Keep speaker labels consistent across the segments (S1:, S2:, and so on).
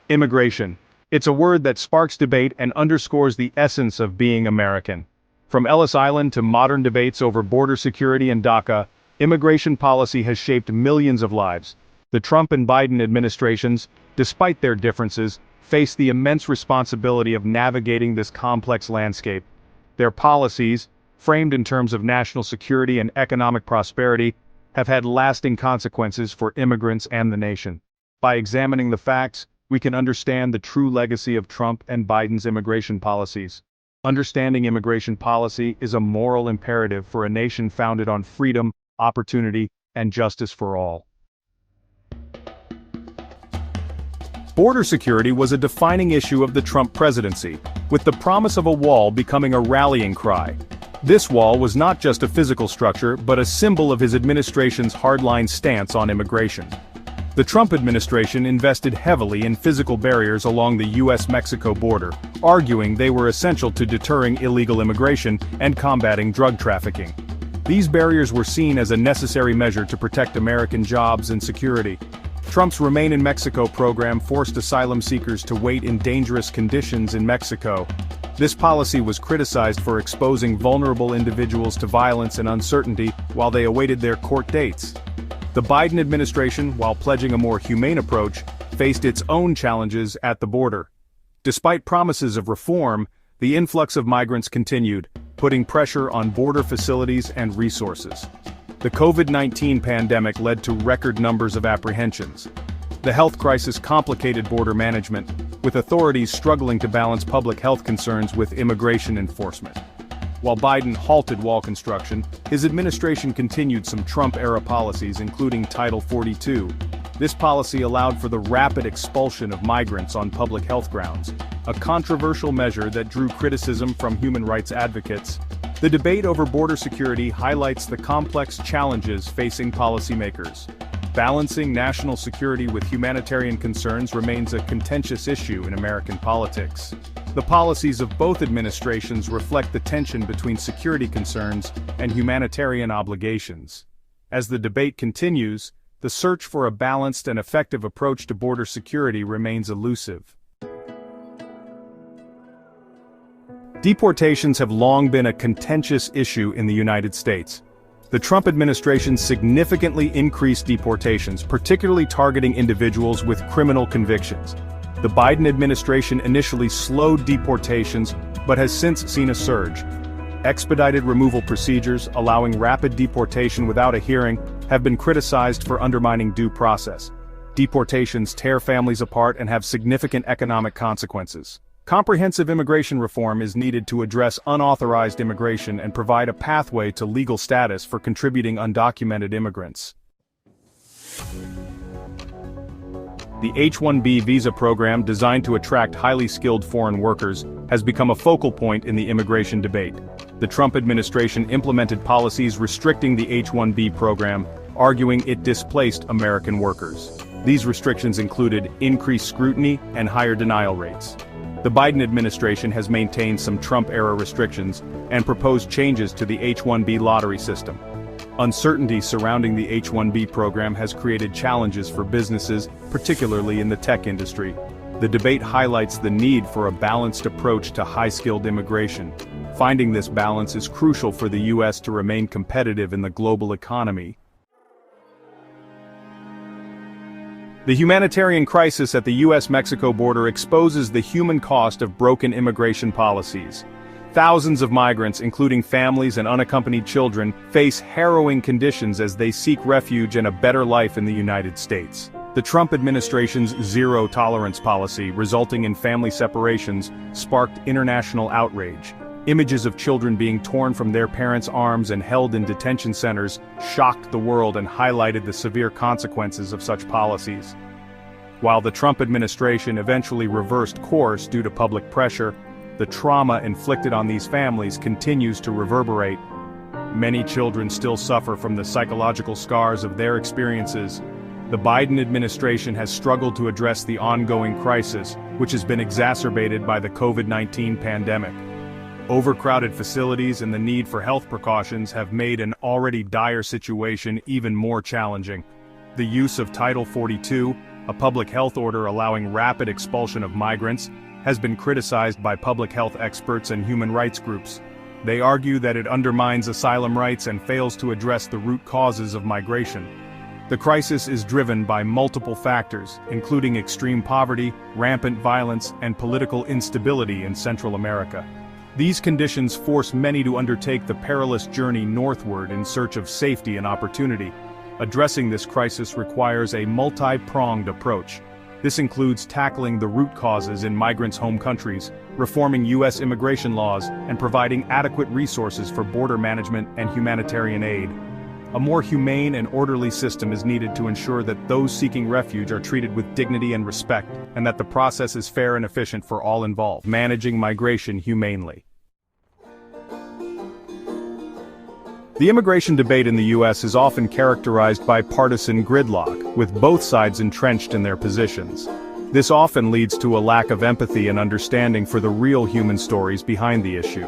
S1: Immigration. It's a word that sparks debate and underscores the essence of being American. From Ellis Island to modern debates over border security and DACA, immigration policy has shaped millions of lives. The Trump and Biden administrations, despite their differences, face the immense responsibility of navigating this complex landscape. Their policies, framed in terms of national security and economic prosperity, have had lasting consequences for immigrants and the nation. By examining the facts, we can understand the true legacy of Trump and Biden's immigration policies. Understanding immigration policy is a moral imperative for a nation founded on freedom, opportunity, and justice for all. Border security was a defining issue of the Trump presidency, with the promise of a wall becoming a rallying cry. This wall was not just a physical structure, but a symbol of his administration's hardline stance on immigration. The Trump administration invested heavily in physical barriers along the US-Mexico border, arguing they were essential to deterring illegal immigration and combating drug trafficking. These barriers were seen as a necessary measure to protect American jobs and security. Trump's Remain in Mexico program forced asylum seekers to wait in dangerous conditions in Mexico. This policy was criticized for exposing vulnerable individuals to violence and uncertainty while they awaited their court dates. The Biden administration, while pledging a more humane approach, faced its own challenges at the border. Despite promises of reform, the influx of migrants continued, putting pressure on border facilities and resources. The COVID-19 pandemic led to record numbers of apprehensions. The health crisis complicated border management, with authorities struggling to balance public health concerns with immigration enforcement. While Biden halted wall construction, his administration continued some Trump-era policies including Title 42. This policy allowed for the rapid expulsion of migrants on public health grounds, a controversial measure that drew criticism from human rights advocates. The debate over border security highlights the complex challenges facing policymakers. Balancing national security with humanitarian concerns remains a contentious issue in American politics. The policies of both administrations reflect the tension between security concerns and humanitarian obligations. As the debate continues, the search for a balanced and effective approach to border security remains elusive. Deportations have long been a contentious issue in the United States. The Trump administration significantly increased deportations, particularly targeting individuals with criminal convictions. The Biden administration initially slowed deportations, but has since seen a surge. Expedited removal procedures, allowing rapid deportation without a hearing, have been criticized for undermining due process. Deportations tear families apart and have significant economic consequences. Comprehensive immigration reform is needed to address unauthorized immigration and provide a pathway to legal status for contributing undocumented immigrants. The H-1B visa program, designed to attract highly skilled foreign workers, has become a focal point in the immigration debate. The Trump administration implemented policies restricting the H-1B program, arguing it displaced American workers. These restrictions included increased scrutiny and higher denial rates. The Biden administration has maintained some Trump-era restrictions and proposed changes to the H-1B lottery system. Uncertainty surrounding the H-1B program has created challenges for businesses, particularly in the tech industry. The debate highlights the need for a balanced approach to high-skilled immigration. Finding this balance is crucial for the U.S. to remain competitive in the global economy. The humanitarian crisis at the US-Mexico border exposes the human cost of broken immigration policies. Thousands of migrants, including families and unaccompanied children, face harrowing conditions as they seek refuge and a better life in the United States. The Trump administration's zero-tolerance policy, resulting in family separations, sparked international outrage. Images of children being torn from their parents' arms and held in detention centers shocked the world and highlighted the severe consequences of such policies. While the Trump administration eventually reversed course due to public pressure, the trauma inflicted on these families continues to reverberate. Many children still suffer from the psychological scars of their experiences. The Biden administration has struggled to address the ongoing crisis, which has been exacerbated by the COVID-19 pandemic. Overcrowded facilities and the need for health precautions have made an already dire situation even more challenging. The use of Title 42, A public health order allowing rapid expulsion of migrants has been criticized by public health experts and human rights groups. They argue that it undermines asylum rights and fails to address the root causes of migration. The crisis is driven by multiple factors, including extreme poverty, rampant violence, and political instability in Central America. These conditions force many to undertake the perilous journey northward in search of safety and opportunity. Addressing this crisis requires a multi-pronged approach. This includes tackling the root causes in migrants' home countries, reforming U.S. immigration laws, and providing adequate resources for border management and humanitarian aid. A more humane and orderly system is needed to ensure that those seeking refuge are treated with dignity and respect, and that the process is fair and efficient for all involved. Managing migration humanely. The immigration debate in the U.S. is often characterized by partisan gridlock, with both sides entrenched in their positions. This often leads to a lack of empathy and understanding for the real human stories behind the issue.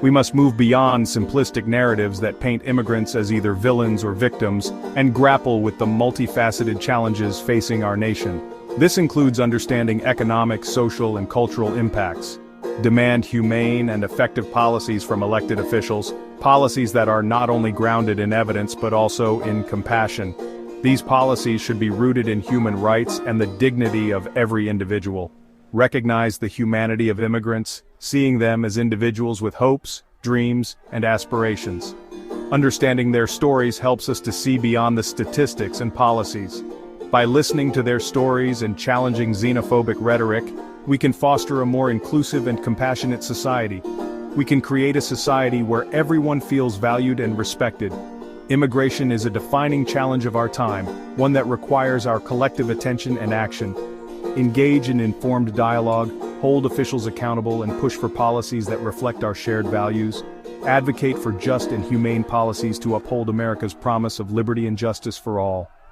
S1: We must move beyond simplistic narratives that paint immigrants as either villains or victims, and grapple with the multifaceted challenges facing our nation. This includes understanding economic, social, and cultural impacts. Demand humane and effective policies from elected officials, policies that are not only grounded in evidence but also in compassion. These policies should be rooted in human rights and the dignity of every individual. Recognize the humanity of immigrants, seeing them as individuals with hopes, dreams, and aspirations. Understanding their stories helps us to see beyond the statistics and policies. By listening to their stories and challenging xenophobic rhetoric, we can foster a more inclusive and compassionate society. We can create a society where everyone feels valued and respected. Immigration is a defining challenge of our time, one that requires our collective attention and action. Engage in informed dialogue, hold officials accountable, and push for policies that reflect our shared values. Advocate for just and humane policies to uphold America's promise of liberty and justice for all.